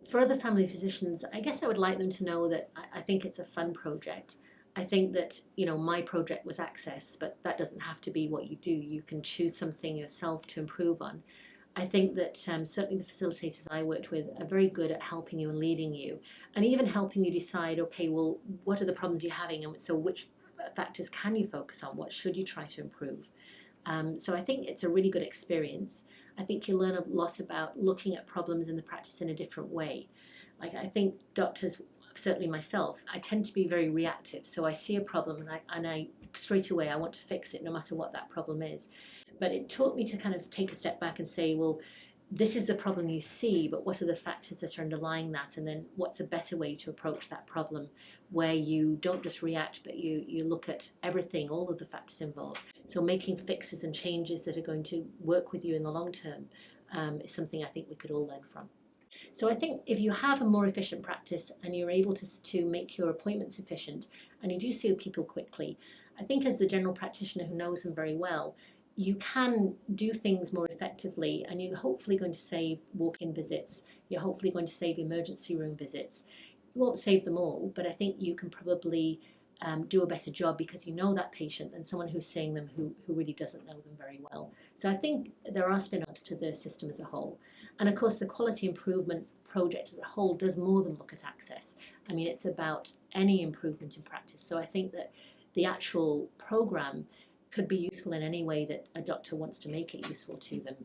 For other family physicians, I guess I would like them to know that I think it's a fun project. I think that, my project was access, but that doesn't have to be what you do. You can choose something yourself to improve on. I think that certainly the facilitators I worked with are very good at helping you and leading you, and even helping you decide, okay, well, what are the problems you're having, and so which factors can you focus on? What should you try to improve? So I think it's a really good experience. I think you learn a lot about looking at problems in the practice in a different way. Like I think doctors, certainly myself, I tend to be very reactive. So I see a problem and I straight away I want to fix it no matter what that problem is. But it taught me to kind of take a step back and say, well, this is the problem you see, but what are the factors that are underlying that? And then what's a better way to approach that problem where you don't just react, but you look at everything, all of the factors involved. So making fixes and changes that are going to work with you in the long term is something I think we could all learn from. So I think if you have a more efficient practice and you're able to make your appointments efficient and you do see people quickly, I think as the general practitioner who knows them very well, you can do things more effectively and you're hopefully going to save walk-in visits. You're hopefully going to save emergency room visits. You won't save them all, but I think you can probably do a better job because you know that patient than someone who's seeing them who really doesn't know them very well. So I think there are spin-offs to the system as a whole. And of course, the quality improvement project as a whole does more than look at access. I mean, it's about any improvement in practice. So I think that the actual program could be useful in any way that a doctor wants to make it useful to them.